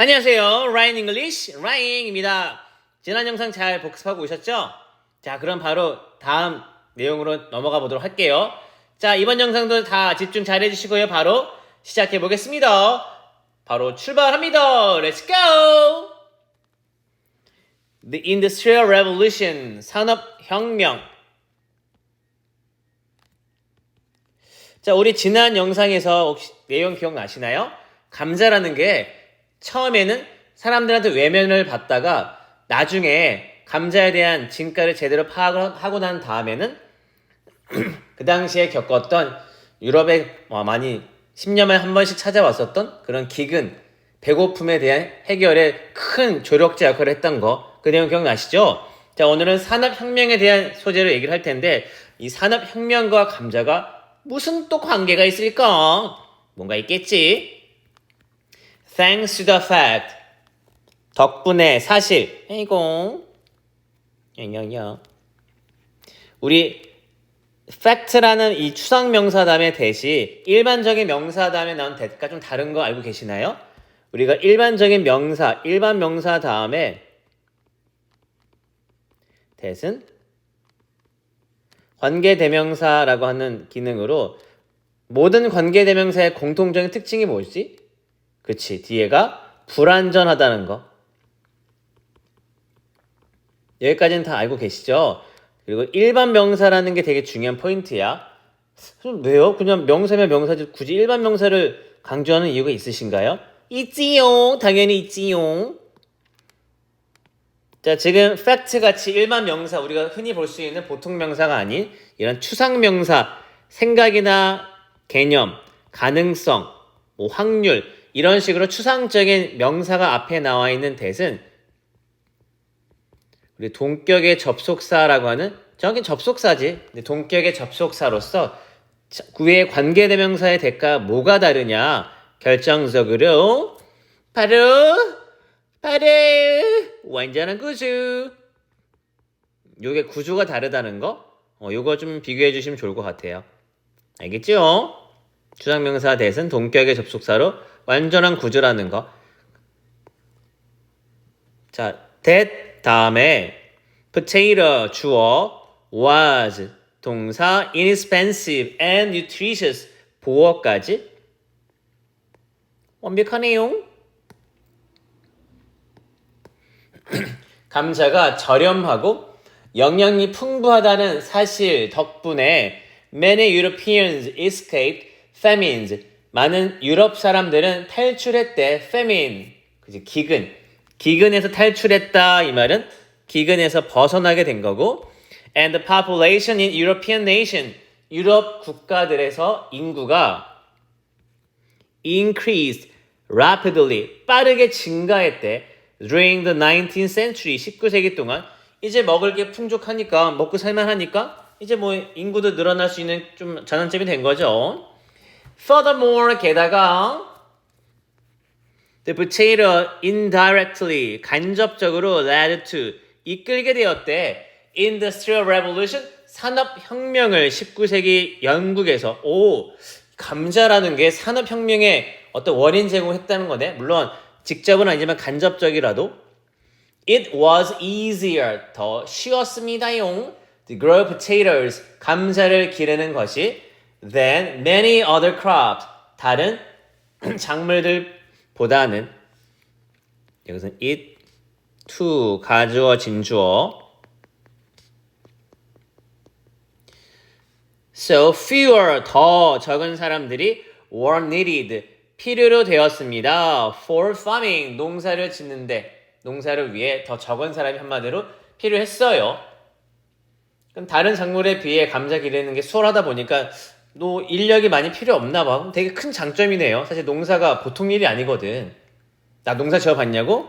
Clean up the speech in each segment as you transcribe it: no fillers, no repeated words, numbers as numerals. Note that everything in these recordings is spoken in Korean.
안녕하세요. Ryan English, Ryan입니다. 지난 영상 잘 복습하고 오셨죠? 자, 그럼 바로 다음 내용으로 넘어가 보도록 할게요. 자, 이번 영상도 다 집중 잘 해주시고요. 바로 시작해 보겠습니다. 바로 출발합니다. Let's go! The Industrial Revolution, 산업혁명. 자, 우리 지난 영상에서 혹시 내용 기억나시나요? 감자라는 게 처음에는 사람들한테 외면을 받다가 나중에 감자에 대한 진가를 제대로 파악하고 난 다음에는 그 당시에 겪었던 유럽에 많이 10년에 한 번씩 찾아왔었던 그런 기근, 배고픔에 대한 해결에 큰 조력자 역할을 했던 거, 그 내용 기억나시죠? 자, 오늘은 산업혁명에 대한 소재로 얘기를 할 텐데 이 산업혁명과 감자가 무슨 또 관계가 있을까? 뭔가 있겠지? Thanks to the fact. 덕분에 사실. 아이고. 우리 fact라는 이 추상명사 다음에 대시 일반적인 명사 다음에 나온 대가 좀 다른 거 알고 계시나요? 우리가 일반적인 명사, 일반 명사 다음에 대신 관계대명사라고 하는 기능으로 모든 관계대명사의 공통적인 특징이 뭐지? 그치, 뒤에가 불완전하다는 거. 여기까지는 다 알고 계시죠? 그리고 일반 명사라는 게 되게 중요한 포인트야. 왜요? 그냥 명사면 명사지 굳이 일반 명사를 강조하는 이유가 있으신가요? 있지요. 당연히 있지요. 자, 지금 fact 같이 일반 명사, 우리가 흔히 볼 수 있는 보통 명사가 아닌 이런 추상 명사, 생각이나 개념, 가능성, 확률, 이런 식으로 추상적인 명사가 앞에 나와 있는 대신 우리 동격의 접속사라고 하는, 정확히 접속사지. 동격의 접속사로서 위의 관계대명사의 대가 뭐가 다르냐? 결정적으로 바로 완전한 구조. 요게 구조가 다르다는 거? 요거 좀 비교해 주시면 좋을 것 같아요. 알겠죠? 추상명사 대신 동격의 접속사로 완전한 구조라는 거. 자, that 다음에 potato 주어, was 동사, inexpensive and nutritious 보어까지 완벽하네요. 감자가 저렴하고 영양이 풍부하다는 사실 덕분에 many Europeans escaped famines. 많은 유럽 사람들은 탈출했대. famine, 그치, 기근에서 탈출했다. 이 말은 기근에서 벗어나게 된 거고, and the population in European nation, 유럽 국가들에서 인구가 increased rapidly, 빠르게 증가했대. during the 19th century, 19세기 동안 이제 먹을 게 풍족하니까, 먹고 살만하니까 이제 뭐 인구도 늘어날 수 있는 좀 전환점이 된 거죠. Furthermore, 게다가 the potato indirectly, 간접적으로 led to, 이끌게 되었대. Industrial Revolution, 산업혁명을 19세기 영국에서. 감자라는 게 산업혁명의 어떤 원인 제공했다는 거네. 물론 직접은 아니지만 간접적이라도. It was easier, 더 쉬웠습니다용. To grow potatoes, 감자를 기르는 것이 than many other crops, 다른 작물들보다는. 여기서는 it, to, 가주어, 진주어. So fewer, 더 적은 사람들이 were needed, 필요로 되었습니다. For farming, 농사를 짓는데, 농사를 위해 더 적은 사람이 한마디로 필요했어요. 그럼 다른 작물에 비해 감자 기르는 게 수월하다 보니까 너 인력이 많이 필요 없나 봐. 되게 큰 장점이네요. 사실 농사가 보통 일이 아니거든. 나 농사 지어봤냐고?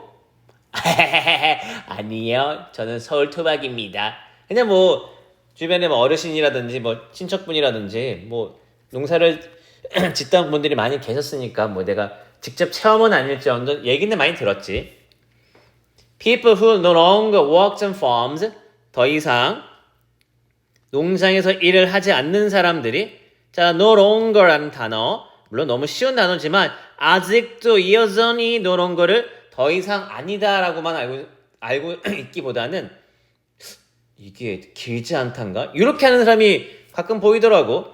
아니요. 저는 서울 토박입니다. 그냥 뭐 주변에 뭐 어르신이라든지 뭐 친척분이라든지 뭐 농사를 짓던 분들이 많이 계셨으니까 뭐 내가 직접 체험은 아닐지언정 얘기는 많이 들었지. People who no longer worked on farms, 더 이상 농장에서 일을 하지 않는 사람들이, 자, no longer라는 단어, 물론 너무 쉬운 단어지만 아직도 여전히 no longer를 더 이상 아니다라고만 알고 있기보다는 이게 길지 않단가? 이렇게 하는 사람이 가끔 보이더라고.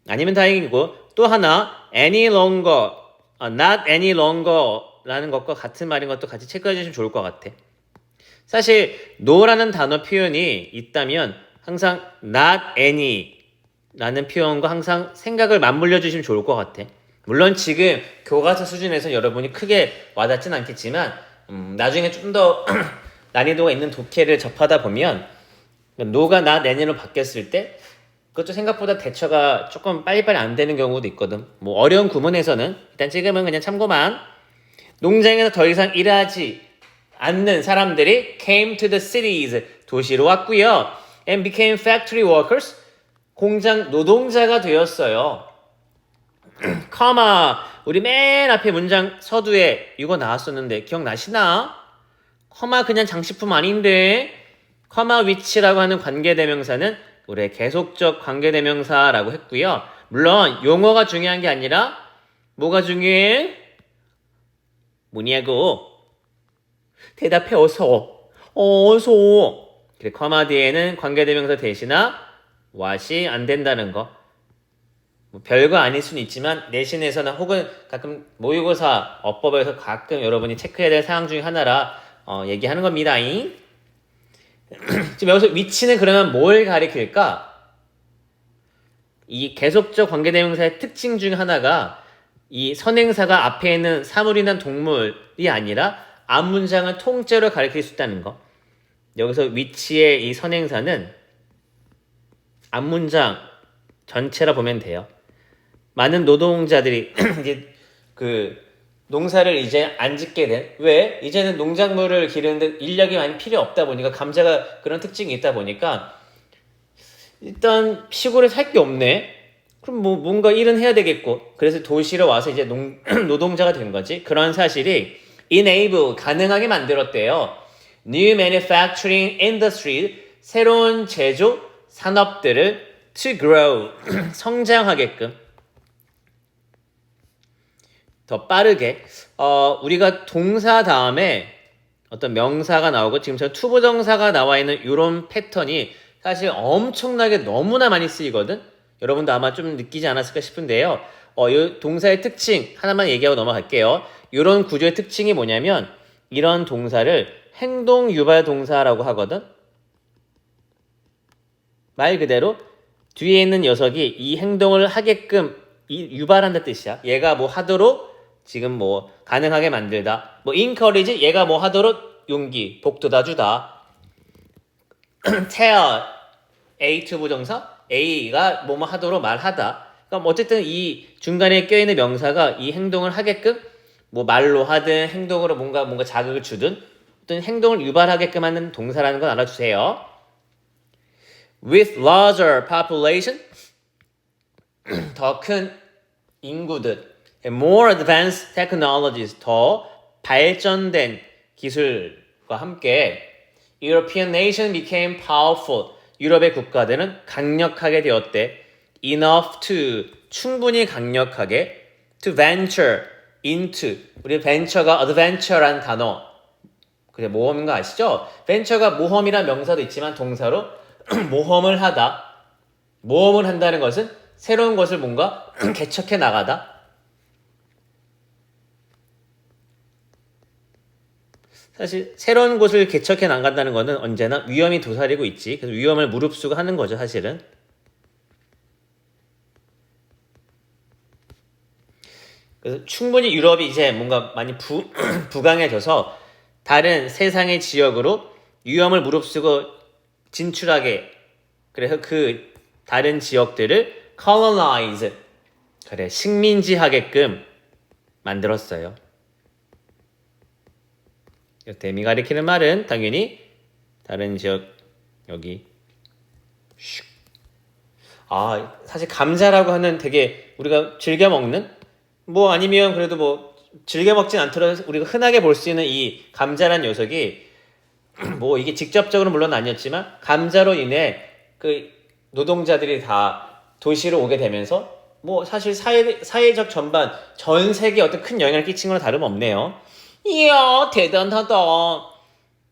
아니면 다행이고 또 하나 any longer, not any longer 라는 것과 같은 말인 것도 같이 체크해 주시면 좋을 것 같아. 사실 no라는 단어 표현이 있다면 항상 not any 라는 표현과 항상 생각을 맞물려 주시면 좋을 것 같아. 물론 지금 교과서 수준에서 여러분이 크게 와닿진 않겠지만 나중에 좀 더 난이도가 있는 독해를 접하다 보면 no가 not any로 바뀌었을 때 그것도 생각보다 대처가 조금 빨리빨리 안 되는 경우도 있거든. 뭐 어려운 구문에서는 일단 지금은 그냥 참고만. 농장에서 더 이상 일하지 않는 사람들이 came to the cities, 도시로 왔고요. and became factory workers, 공장 노동자가 되었어요. 커마, 우리 맨 앞에 문장 서두에 이거 나왔었는데 기억나시나? 커마 그냥 장식품 아닌데 커마 위치라고 하는 관계대명사는 우리의 계속적 관계대명사라고 했고요. 물론 용어가 중요한 게 아니라 뭐가 중요해? 뭐냐고? 대답해 어서. 어서. 그래, 커마 뒤에는 관계대명사 대신나 what이 안 된다는 거. 뭐 별거 아닐 수는 있지만 내신에서나 혹은 가끔 모의고사 어법에서 가끔 여러분이 체크해야 될 사항 중에 하나라 얘기하는 겁니다. 지금 여기서 위치는 그러면 뭘 가리킬까? 이 계속적 관계대명사의 특징 중 하나가 이 선행사가 앞에 있는 사물이나 동물이 아니라 앞문장을 통째로 가리킬 수 있다는 거. 여기서 위치의 이 선행사는 앞문장 전체라 보면 돼요. 많은 노동자들이 이제 그 농사를 이제 안 짓게 된. 왜? 이제는 농작물을 기르는데 인력이 많이 필요 없다 보니까 감자가 그런 특징이 있다 보니까 일단 시골에 살 게 없네. 그럼 뭐 뭔가 일은 해야 되겠고. 그래서 도시로 와서 이제 노동자가 된 거지. 그런 사실이 enable 가능하게 만들었대요. New manufacturing industry 새로운 제조 산업들을 to grow 성장하게끔 더 빠르게 우리가 동사 다음에 어떤 명사가 나오고 지금처럼 투부정사가 나와 있는 이런 패턴이 사실 엄청나게 너무나 많이 쓰이거든. 여러분도 아마 좀 느끼지 않았을까 싶은데요. 이 동사의 특징 하나만 얘기하고 넘어갈게요. 이런 구조의 특징이 뭐냐면 이런 동사를 행동 유발 동사라고 하거든. 말 그대로 뒤에 있는 녀석이 이 행동을 하게끔 유발한다 뜻이야. 얘가 뭐 하도록 지금 뭐 가능하게 만들다. 뭐 encourage 얘가 뭐 하도록 용기, 복돋아 주다. tell A 투부정사 A가 뭐뭐 하도록 말하다. 그러니까 어쨌든 이 중간에 껴있는 명사가 이 행동을 하게끔 뭐 말로 하든 행동으로 뭔가 자극을 주든 어떤 행동을 유발하게끔 하는 동사라는 건 알아주세요. With larger population 더 큰 인구들 and more advanced technologies 더 발전된 기술과 함께 European nation became powerful 유럽의 국가들은 강력하게 되었대. enough to 충분히 강력하게 to venture into 우리 venture가 adventure란 단어 그래 모험인 거 아시죠? venture가 모험이란 명사도 있지만 동사로 모험을 하다 모험을 한다는 것은 새로운 것을 뭔가 개척해 나가다 사실 새로운 곳을 개척해 나간다는 것은 언제나 위험이 도사리고 있지. 그래서 위험을 무릅쓰고 하는 거죠, 사실은. 그래서 충분히 유럽이 이제 뭔가 많이 부강해져서 다른 세상의 지역으로 위험을 무릅쓰고 진출하게 그래서 그 다른 지역들을 colonize 그래 식민지하게끔 만들었어요. 댐이 가리키는 말은 당연히 다른 지역 여기 사실 감자라고 하는 되게 우리가 즐겨 먹는 뭐 아니면 그래도 뭐 즐겨 먹진 않더라도 우리가 흔하게 볼 수 있는 이 감자란 녀석이 뭐 이게 직접적으로 물론 아니었지만 감자로 인해 그 노동자들이 다 도시로 오게 되면서 뭐 사실 사회적 전반 전 세계에 어떤 큰 영향을 끼친 건 다름없네요. 이야, 대단하다.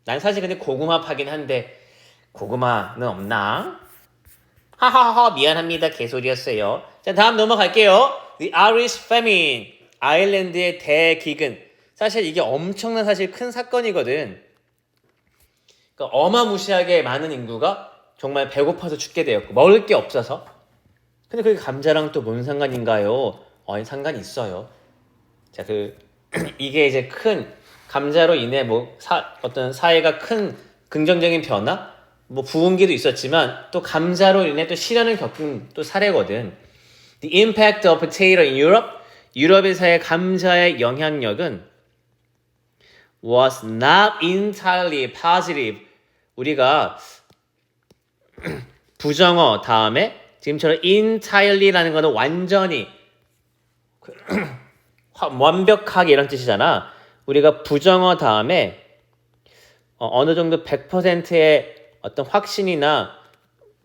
난 사실 근데 고구마 파긴 한데 고구마는 없나? 하하하, 미안합니다. 개소리였어요. 자, 다음 넘어갈게요. The Irish Famine. 아일랜드의 대기근. 사실 이게 엄청난 사실 큰 사건이거든. 그러니까 어마무시하게 많은 인구가 정말 배고파서 죽게 되었고 먹을 게 없어서. 근데 그게 감자랑 또 뭔 상관인가요? 상관이 있어요. 자, 이게 이제 큰 감자로 인해 어떤 사회가 큰 긍정적인 변화, 부흥기도 있었지만 또 감자로 인해 또 시련을 겪은 또 사례거든. The impact of potato in Europe, 유럽에서의 감자의 영향력은 was not entirely positive. 우리가 부정어 다음에 지금처럼 entirely라는 거는 완전히 완벽하게 이런 뜻이잖아. 우리가 부정어 다음에 어느 정도 100%의 어떤 확신이나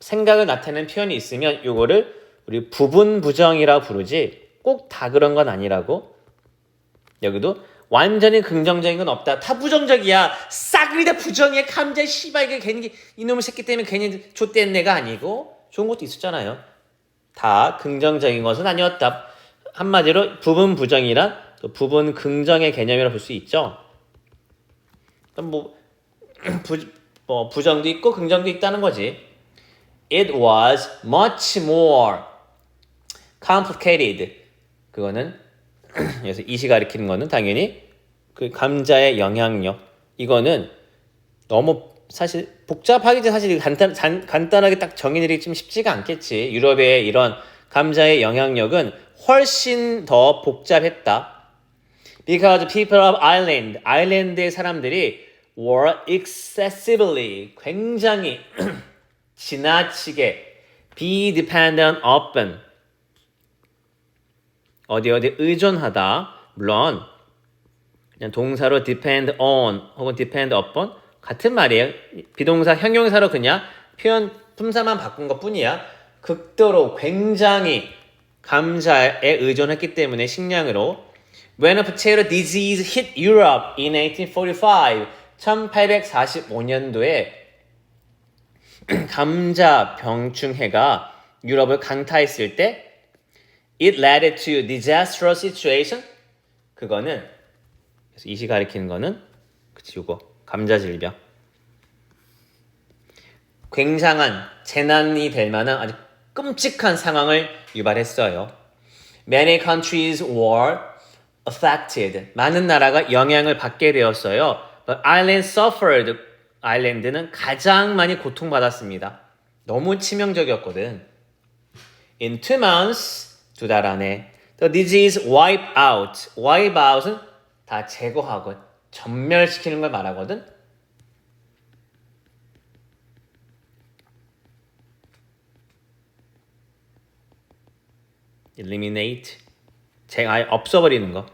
생각을 나타내는 표현이 있으면 요거를 우리 부분 부정이라고 부르지 꼭 다 그런 건 아니라고. 여기도 완전히 긍정적인 건 없다. 다 부정적이야. 싸그리 다 부정이야. 감자 씨발 이게 괜히 이놈의 새끼 때문에 괜히 좆된 애가 아니고 좋은 것도 있었잖아요. 다 긍정적인 것은 아니었다. 한마디로 부분 부정이란 또 부분 긍정의 개념이라 볼 수 있죠. 부정도 있고 긍정도 있다는 거지. It was much more complicated. 그거는 그래서 이시 가리키는 거는 당연히 그 감자의 영향력. 이거는 너무 사실 복잡하겠지. 사실 간단하게 딱 정의 내리기 좀 쉽지가 않겠지. 유럽의 이런 감자의 영향력은 훨씬 더 복잡했다. Because people of Ireland, 아일랜드의 사람들이 were excessively, 굉장히 지나치게 be dependent upon, 어디 의존하다. 물론 그냥 동사로 depend on 혹은 depend upon 같은 말이에요. 비동사 형용사로 그냥 표현 품사만 바꾼 것뿐이야. 극도로 굉장히 감자에 의존했기 때문에 식량으로. When a potato disease hit Europe in 1845, 1845년도에 감자 병충해가 유럽을 강타했을 때 it led to disastrous situation. 그거는 그래서 이시 가리키는 거는 요거 감자 질병. 굉장한 재난이 될 만한 아주 끔찍한 상황을 유발했어요. Many countries were affected. 많은 나라가 영향을 받게 되었어요. But Ireland suffered. 아일랜드는 가장 많이 고통받았습니다. 너무 치명적이었거든. In 2 months, 2달 안에 the disease wiped out. wipe out은 다 제거하고 전멸시키는 걸 말하거든. eliminate. 아예 없어버리는 거.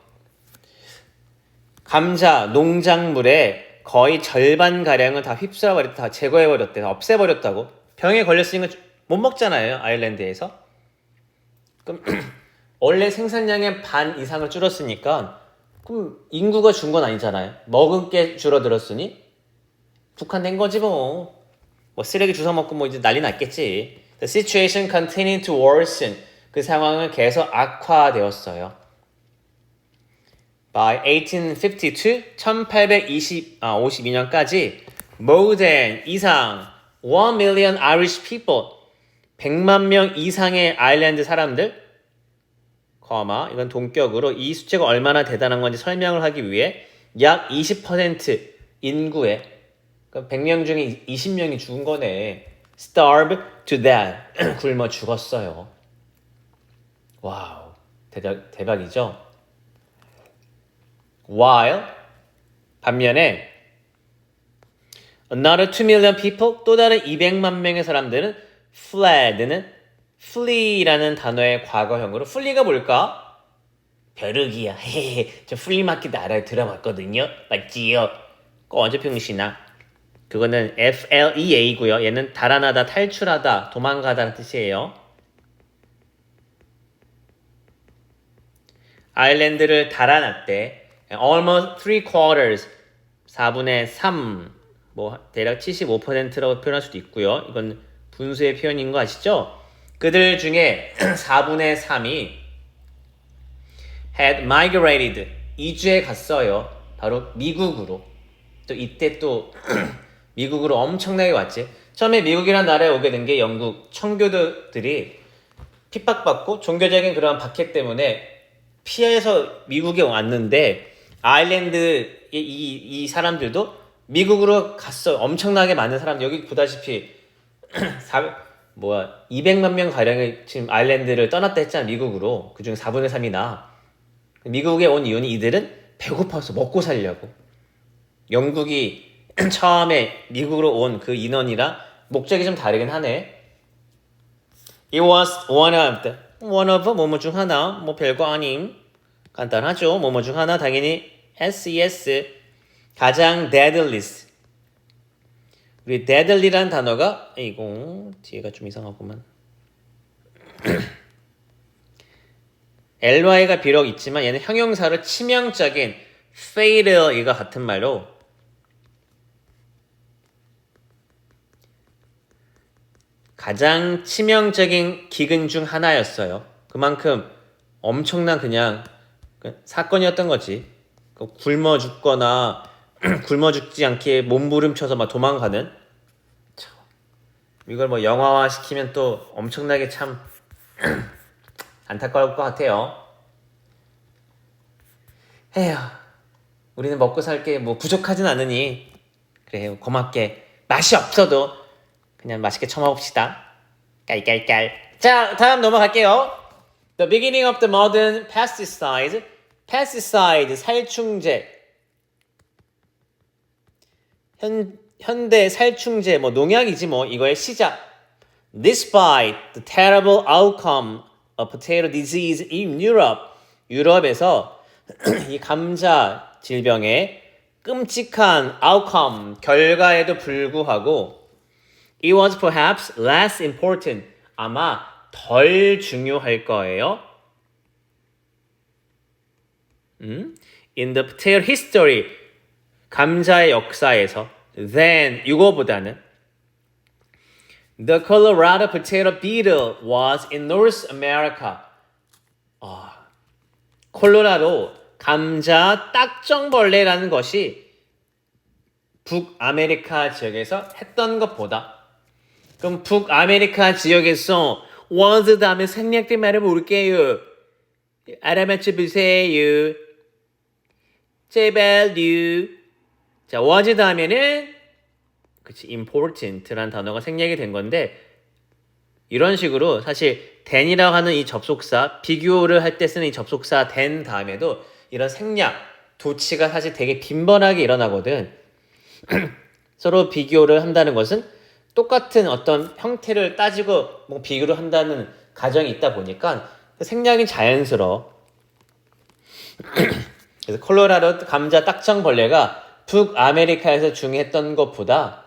감자 농작물의 거의 절반가량을 다 휩쓸어버렸다. 다 제거해버렸대. 다 없애버렸다고. 병에 걸렸으니까 못 먹잖아요. 아일랜드에서. 그럼 원래 생산량의 반 이상을 줄었으니까 그럼 인구가 준 건 아니잖아요. 먹은 게 줄어들었으니 북한된 거지 뭐. 쓰레기 주워 먹고 이제 난리 났겠지. The situation continued to worsen. 그 상황은 계속 악화되었어요. By 1852, 1852년까지 more than 이상 1 million Irish people, 100만 명 이상의 아일랜드 사람들, 이건 동격으로 이 수치가 얼마나 대단한 건지 설명을 하기 위해 약 20% 인구의, 그러니까 100명 중에 20명이 죽은 거네. starve to death, 굶어 죽었어요. 와우, 대박이죠? While 반면에 another 2 million people, 또 다른 200만 명의 사람들은 fled는 flee라는 단어의 과거형으로. flee가 뭘까? 벼르기야. 저 플리마켓 알아요. 들어봤거든요. 맞지요? 언제 평시나? 그거는 FLEA고요. 얘는 달아나다, 탈출하다, 도망가다는 뜻이에요. 아일랜드를 달아났대. almost 3/4, 4분의 3, 뭐 대략 75%라고 표현할 수도 있고요. 이건 분수의 표현인 거 아시죠? 그들 중에 4분의 3이 had migrated, 이주해 갔어요. 바로 미국으로. 또 이때 또 미국으로 엄청나게 왔지. 처음에 미국이라는 나라에 오게 된 게 영국 청교도들이 핍박받고 종교적인 그런 박해 때문에 피해서 미국에 왔는데 아일랜드 이 사람들도 미국으로 갔어. 엄청나게 많은 사람들 여기 보다시피 200만 명 가량이 지금 아일랜드를 떠났다 했잖아. 미국으로. 그중 4분의 3이나 미국에 온 이유는 이들은 배고파서 먹고 살려고. 영국이 처음에 미국으로 온 그 인원이랑 목적이 좀 다르긴 하네. It was one of 뭐뭐 중 하나. 뭐 별거 아님. 간단하죠. 뭐뭐 중 하나 당연히 SES. 가장 deadliest. 우리 deadly라는 단어가 이거 뒤에가 좀 이상하구만. ly가 비록 있지만 얘는 형용사로 치명적인 fatal 이가 같은 말로 가장 치명적인 기근 중 하나였어요. 그만큼 엄청난 그냥 사건이었던 거지. 굶어 죽거나 굶어 죽지 않게 몸부림쳐서 막 도망가는. 이걸 뭐 영화화 시키면 또 엄청나게 참 안타까울 것 같아요. 에휴, 우리는 먹고 살 게 뭐 부족하진 않으니 그래요. 고맙게 맛이 없어도 그냥 맛있게 처먹읍시다. 깔깔깔. 자, 다음 넘어갈게요. The beginning of the modern pesticide. pesticide, 살충제. 현대 살충제, 뭐 농약이지 뭐 이거의 시작. Despite the terrible outcome of potato disease in Europe. 유럽에서 이 감자 질병의 끔찍한 outcome, 결과에도 불구하고 it was perhaps less important. 아마 덜 중요할 거예요. In the potato history. 감자의 역사에서 than 이거보다는 the Colorado potato beetle was in North America. 콜로라도 감자 딱정벌레라는 것이 북아메리카 지역에서 했던 것보다. 그럼 북아메리카 지역에서 was 다음에 생략된 말을 볼게요. 알아맞혀 보세요. 제발요. 자, was 다음에는 그치, important라는 단어가 생략이 된 건데 이런 식으로 사실 than이라고 하는 이 접속사, 비교를 할 때 쓰는 이 접속사 than 다음에도 이런 생략, 도치가 사실 되게 빈번하게 일어나거든. 서로 비교를 한다는 것은 똑같은 어떤 형태를 따지고 뭐 비교를 한다는 가정이 있다 보니까 생략이 자연스러워. 그래서 콜로라도 감자 딱정벌레가 북아메리카에서 중요했던 것보다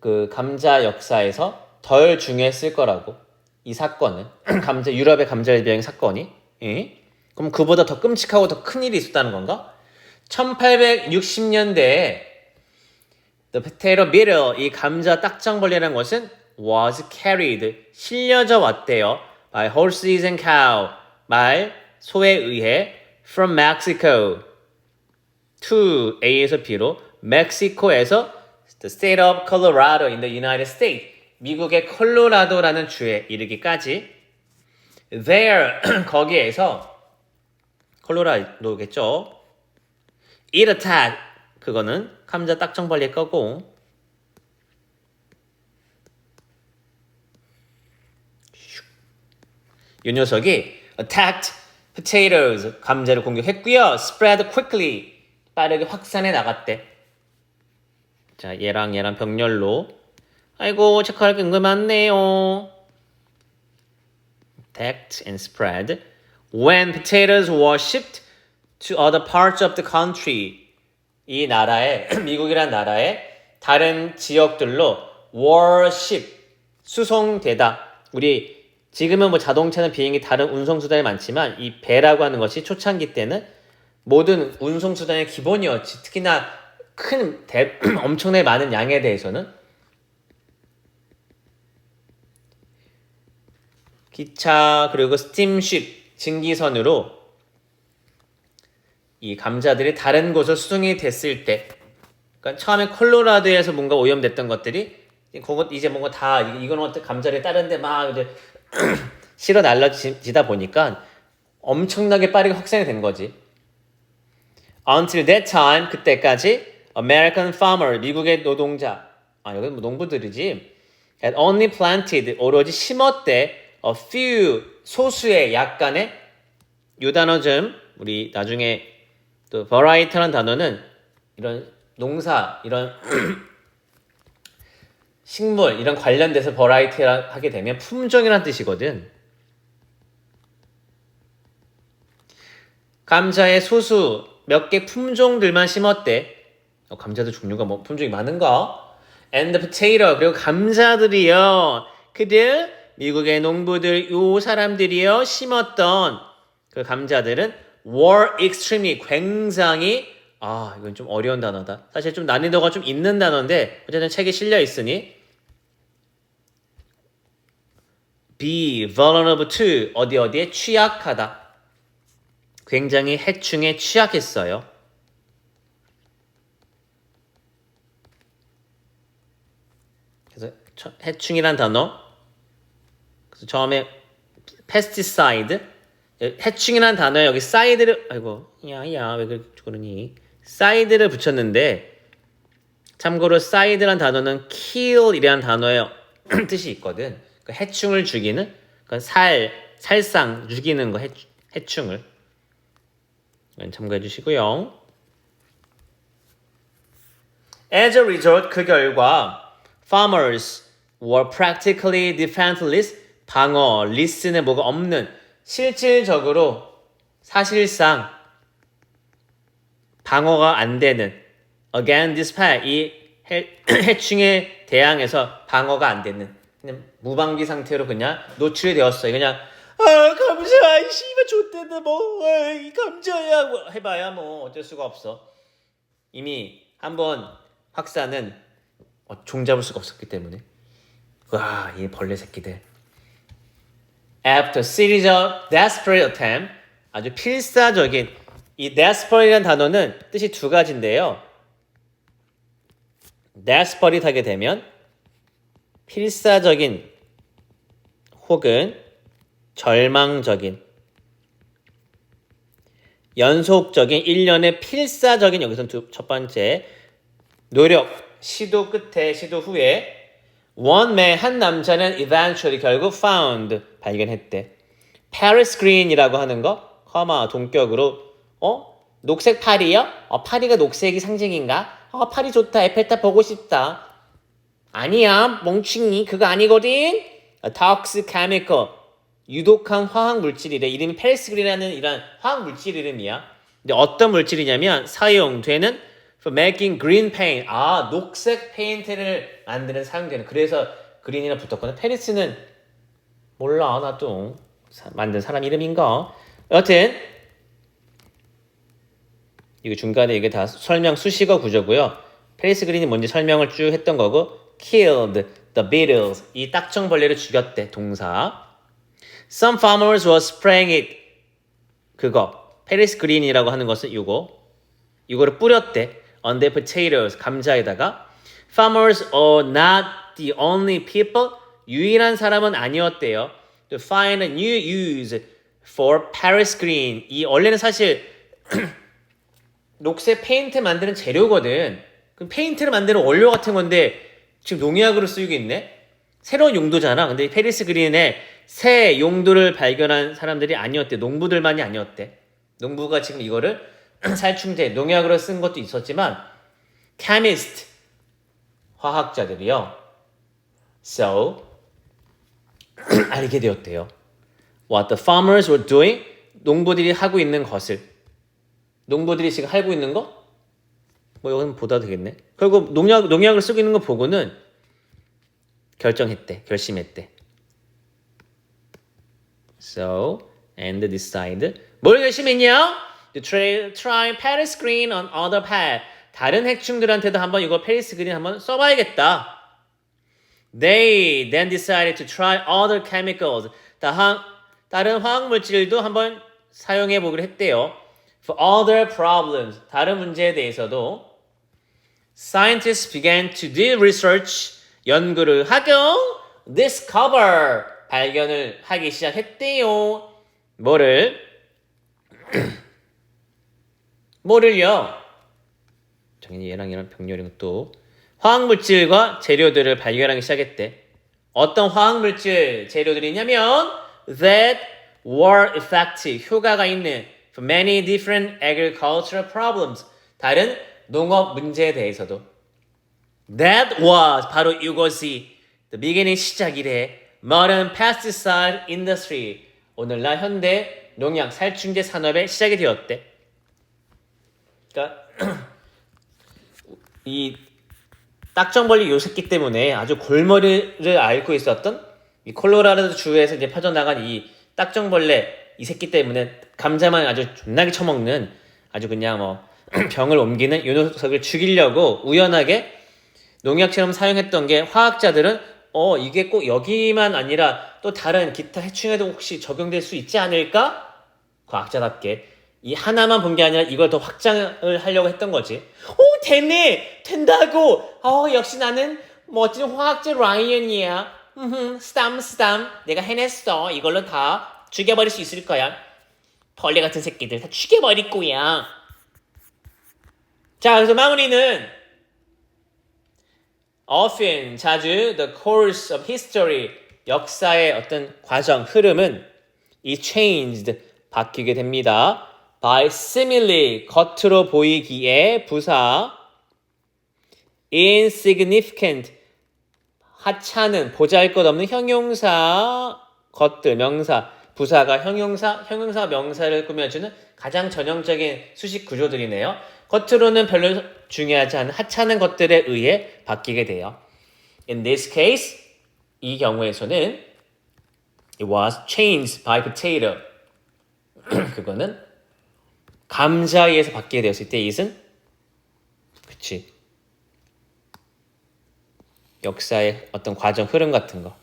그 감자 역사에서 덜 중요했을 거라고. 이 사건은 감자 유럽의 감자질병 사건이. 그럼 그보다 더 끔찍하고 더 큰 일이 있었다는 건가? 1860년대에 the potato beetle, 이 감자 딱정벌레라는 것은 was carried, 실려져 왔대요. by horses and cow, 말, 소에 의해 from Mexico to A에서 B로 멕시코에서 the state of Colorado in the United States, 미국의 콜로라도라는 주에 이르기까지. there 거기에서 콜로라도겠죠. it attack 그거는 감자 딱정벌레 거고. 이 녀석이 attacked potatoes, 감자를 공격했고요. spread quickly, 빠르게 확산해 나갔대. 자, 얘랑 병렬로. 아이고, 체크할 게 은근 많네요. attacked and spread when potatoes were shipped to other parts of the country. 이 나라에, 미국이란 나라의 다른 지역들로 were shipped, 수송되다. 우리 지금은 뭐 자동차나 비행기 다른 운송수단이 많지만 이 배라고 하는 것이 초창기 때는 모든 운송수단의 기본이었지. 특히나 엄청나게 많은 양에 대해서는. 기차 그리고 스팀쉽 증기선으로 이 감자들이 다른 곳으로 수송이 됐을 때, 그러니까 처음에 콜로라도에서 뭔가 오염됐던 것들이 이제 뭔가 다 이거는 어떤 감자를 다른데 막 이제 실어 날라지다 보니까 엄청나게 빠르게 확산이 된 거지. Until that time, 그때까지 American farmer, 미국의 노동자, 여기 뭐 농부들이지, had only planted, 오로지 심었대 a few, 소수의 약간의, 요 단어 좀 우리 나중에 또 variety라는 단어는 이런 농사, 이런 식물 이런 관련돼서 variety 하게 되면 품종이란 뜻이거든. 감자의 소수 몇 개 품종들만 심었대. 감자도 종류가 뭐 품종이 많은가? And the potato, 그리고 감자들이요. 그들 미국의 농부들 요 사람들이요 심었던 그 감자들은 were extremely, 굉장히, 이건 좀 어려운 단어다. 사실 좀 난이도가 좀 있는 단어인데 어쨌든 책에 실려 있으니 be vulnerable to, 어디에 취약하다. 굉장히 해충에 취약했어요. 그래서 해충이란 단어, 그래서 처음에 pesticide, 해충이란 단어에 여기 사이드를, 야야 왜 그러니, 사이드를 붙였는데, 참고로 사이드란 단어는 kill이라는 단어의 뜻이 있거든. 그 해충을 죽이는, 그 살상 죽이는 거, 해충을. 참고해 주시고요. As a result, 그 결과 farmers were practically defenseless, 리슨에 뭐가 없는, 실질적으로 사실상 방어가 안 되는, against this pest, 이 해충에 대항해서 방어가 안 되는, 그냥 무방비 상태로 그냥 노출이 되었어요. 그냥 감자, 이 씨발 좆된다 이 감자야 뭐 해봐야 뭐 어쩔 수가 없어. 이미 한번 확산은 종잡을 수가 없었기 때문에. 와, 이 벌레 새끼들. After series of desperate attempt, 아주 필사적인, 이 desperate이라는 단어는 뜻이 두 가지인데요. desperate 하게 되면 필사적인 혹은 절망적인, 연속적인, 일련의 필사적인, 여기서 첫 번째 노력, 시도 끝에, 시도 후에 one man, 한 남자는 eventually, 결국 found, 발견했대. Paris green이라고 하는 거, 동격으로 녹색 파리요? 파리가 녹색이 상징인가? 파리 좋다, 에펠탑 보고 싶다. 아니야 멍충이, 그거 아니거든. A toxic chemical, 유독한 화학 물질이래. 이름이 페리스그린이라는 이런 화학 물질 이름이야. 근데 어떤 물질이냐면 사용되는 for making green paint, 녹색 페인트를 만드는 사용되는, 그래서 그린이라 붙었거든. 페리스는 몰라, 나도 만든 사람 이름인가. 여튼 이거 중간에 이게 다 설명 수식어 구조고요. 페리스 그린이 뭔지 설명을 쭉 했던 거고, killed the beetles, 이 딱정벌레를 죽였대, 동사. Some farmers were spraying it, 그거 페리스 그린이라고 하는 것은 이거를 뿌렸대. On the potatoes, 감자에다가. Farmers are not the only people, 유일한 사람은 아니었대요. To find a new use for Paris green, 이 원래는 사실 녹색 페인트 만드는 재료거든. 그럼 페인트를 만드는 원료 같은 건데 지금 농약으로 쓰이고 있네. 새로운 용도잖아. 근데 페리스 그린의 새 용도를 발견한 사람들이 아니었대. 농부들만이 아니었대. 농부가 지금 이거를 살충제, 농약으로 쓴 것도 있었지만 chemist, 화학자들이요. So 알게 되었대요. What the farmers were doing, 농부들이 하고 있는 것을. 농부들이 지금 하고 있는 거? 뭐 이건 보다 되겠네. 결국 농약을 쓰고 있는 거 보고는 결심했대. So, and decide. 뭘 결심했냐? try Paris green on other pet. 다른 해충들한테도 한번 이거 페리스 그린 한번 써봐야겠다. They then decided to try other chemicals. 다른 화학물질도 한번 사용해 보기로 했대요. For other problems. 다른 문제에 대해서도 Scientists began to do research. 연구를 하고 discover. 발견을 하기 시작했대요. 뭐를요? 당연히 얘랑 병렬이는 또 화학물질과 재료들을 발견하기 시작했대. 어떤 화학물질 재료들이냐면 that were effective, 효과가 있는 for many different agricultural problems, 다른 농업 문제에 대해서도. That was, 바로 이것이 the beginning, 시작이래. modern pesticide industry, 오늘날 현대 농약 살충제 산업의 시작이 되었대. 그러니까 이 딱정벌레 요 새끼 때문에 아주 골머리를 앓고 있었던 이 콜로라도 주에서 이제 퍼져나간 이 딱정벌레 이 새끼 때문에 감자만 아주 존나게 처먹는 아주 그냥 뭐 병을 옮기는 이 녀석을 죽이려고 우연하게 농약처럼 사용했던 게 화학자들은 이게 꼭 여기만 아니라 또 다른 기타 해충에도 혹시 적용될 수 있지 않을까? 과학자답게 이 하나만 본 게 아니라 이걸 더 확장을 하려고 했던 거지. 되네! 된다고! 역시 나는 멋진 화학자 라이언이야. 스담. 내가 해냈어. 이걸로 다 죽여버릴 수 있을 거야. 벌레 같은 새끼들 다 죽여버릴 거야. 자, 그래서 마무리는 often, 자주 the course of history, 역사의 어떤 과정, 흐름은 is changed, 바뀌게 됩니다. by simile, 겉으로 보이기에 부사, insignificant, 하찮은, 보잘것없는 형용사, 것들, 명사, 부사가 형용사, 명사를 꾸며주는 가장 전형적인 수식 구조들이네요. 겉으로는 별로 중요하지 않은 하찮은 것들에 의해 바뀌게 돼요. In this case, 이 경우에서는 it was changed by potato. 그거는 감자에 의해서 바뀌게 되었을 때 it은 그치 역사의 어떤 과정 흐름 같은 거.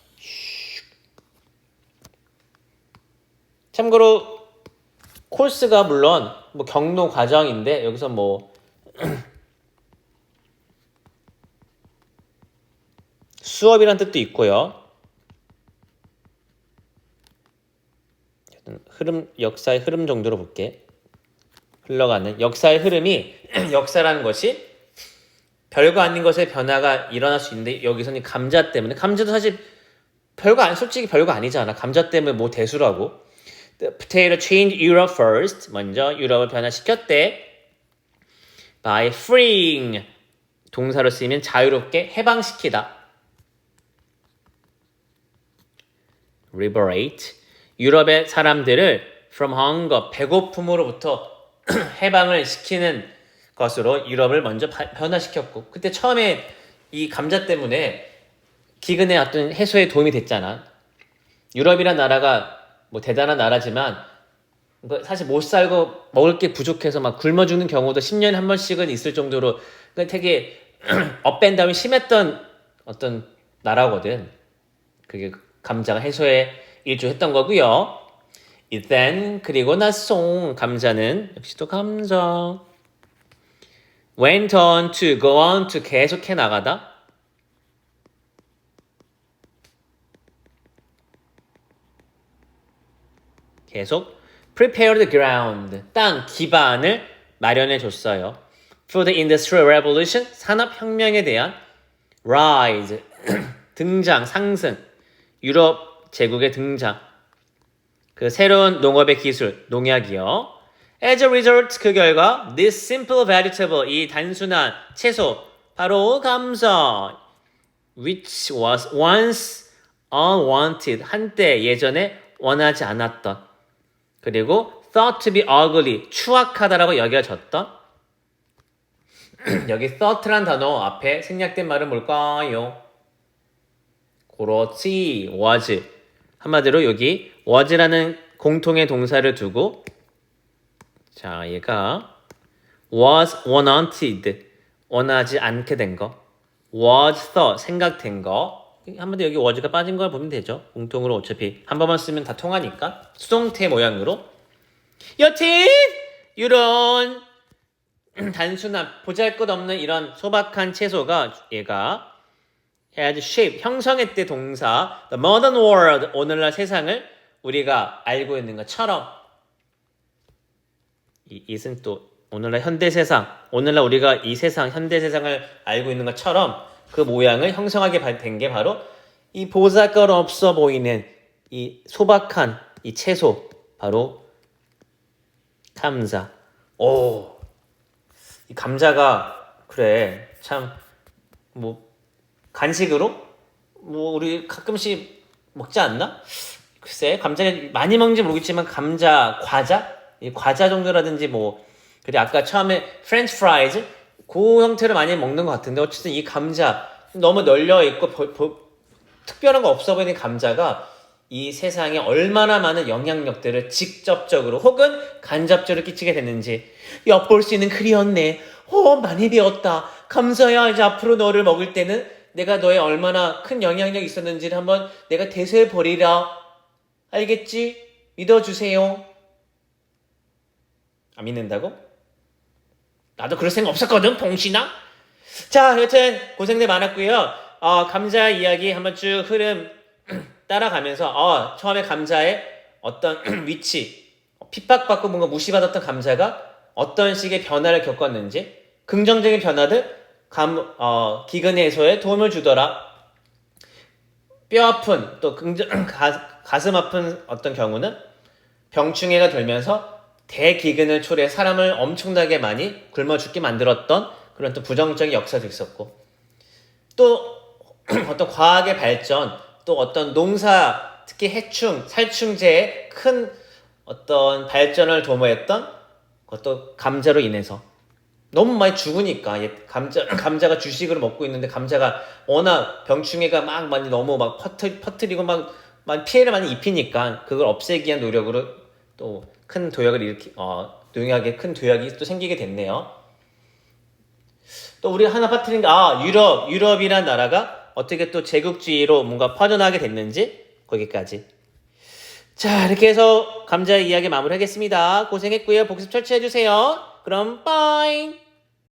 참고로 코스가 물론 뭐 경로 과정인데 여기서 뭐 수업이란 뜻도 있고요. 흐름, 역사의 흐름 정도로 볼게. 흘러가는 역사의 흐름이 역사라는 것이 별거 아닌 것의 변화가 일어날 수 있는데 여기서는 감자 때문에, 감자도 사실 솔직히 별거 아니잖아. 감자 때문에 뭐 대수라고. The potato changed Europe first. 먼저 유럽을 변화시켰대. By freeing. 동사로 쓰이면 자유롭게 해방시키다. Liberate. 유럽의 사람들을 from hunger, 배고픔으로부터 해방을 시키는 것으로 유럽을 먼저 변화시켰고, 그때 처음에 이 감자 때문에 기근의 어떤 해소에 도움이 됐잖아. 유럽이란 나라가 뭐 대단한 나라지만 사실 못 살고 먹을 게 부족해서 막 굶어 죽는 경우도 10년에 한 번씩은 있을 정도로 되게 업앤다운이 심했던 어떤 나라거든. 그게 감자가 해소에 일조했던 거고요. then 그리고 나송, 감자는 역시 또 감자. went on to, go on to, 계속해 나가다. 계속 prepare the ground, 땅, 기반을 마련해 줬어요. For the Industrial Revolution, 산업혁명에 대한 rise, 등장, 상승, 유럽 제국의 등장, 그 새로운 농업의 기술, 농약이요. As a result, 그 결과 this simple vegetable, 이 단순한 채소, 바로 감자, which was once unwanted, 한때 예전에 원하지 않았던, 그리고 thought to be ugly, 추악하다라고 여겨졌던. 여기 thought란 단어 앞에 생략된 말은 뭘까요? 그렇지, was. 한마디로 여기 was라는 공통의 동사를 두고 자, 얘가 was wanted, 원하지 않게 된 거. was thought, 생각된 거. 한 번 더 여기 was가 빠진 걸 보면 되죠. 공통으로 어차피 한 번만 쓰면 다 통하니까. 수동태 모양으로. 여튼 이런 단순한 보잘것없는 이런 소박한 채소가 얘가 had shape, 형성했대 동사 the modern world, 오늘날 세상을 우리가 알고 있는 것처럼 이 it은 또 오늘날 현대 세상, 오늘날 우리가 이 세상, 현대 세상을 알고 있는 것처럼 그 모양을 형성하게 된 게 바로 이 보잘것없어 보이는 이 소박한 이 채소, 바로 감자. 오, 이 감자가 그래 참 뭐 간식으로 뭐 우리 가끔씩 먹지 않나? 글쎄 감자를 많이 먹는지 모르겠지만 감자 과자, 이 과자 정도라든지 뭐 그래 아까 처음에 프렌치 프라이즈 그 형태를 많이 먹는 것 같은데 어쨌든 이 감자 너무 널려 있고 특별한 거 없어 보이는 감자가 이 세상에 얼마나 많은 영향력들을 직접적으로 혹은 간접적으로 끼치게 됐는지 엿볼 수 있는 글이었네. 많이 배웠다. 감사야. 이제 앞으로 너를 먹을 때는 내가 너의 얼마나 큰 영향력이 있었는지를 한번 내가 대세해 버리라. 알겠지? 믿어주세요. 안 믿는다고? 나도 그럴 생각 없었거든, 봉신아. 자, 여튼 고생들 많았고요. 감자 이야기 한번 쭉 흐름 따라가면서 처음에 감자의 어떤 위치, 핍박받고 뭔가 무시받았던 감자가 어떤 식의 변화를 겪었는지, 긍정적인 변화들, 기근 해소에 도움을 주더라. 뼈 아픈 또 가슴 아픈 어떤 경우는 병충해가 돌면서 대기근을 초래해 사람을 엄청나게 많이 굶어 죽게 만들었던 그런 또 부정적인 역사도 있었고, 또 어떤 과학의 발전, 또 어떤 농사, 특히 해충, 살충제의 큰 어떤 발전을 도모했던 그것도 감자로 인해서 너무 많이 죽으니까 감자가 주식으로 먹고 있는데 감자가 워낙 병충해가 막 많이 너무 막 퍼뜨리고 막 피해를 많이 입히니까 그걸 없애기 위한 노력으로 또 큰 도약을 농약에 큰 도약이 또 생기게 됐네요. 또 우리 하나 빠뜨린 게 유럽이란 나라가 어떻게 또 제국주의로 뭔가 퍼져나가게 됐는지 거기까지. 자, 이렇게 해서 감자 이야기 마무리하겠습니다. 고생했고요. 복습 철저해주세요. 그럼 빠잉.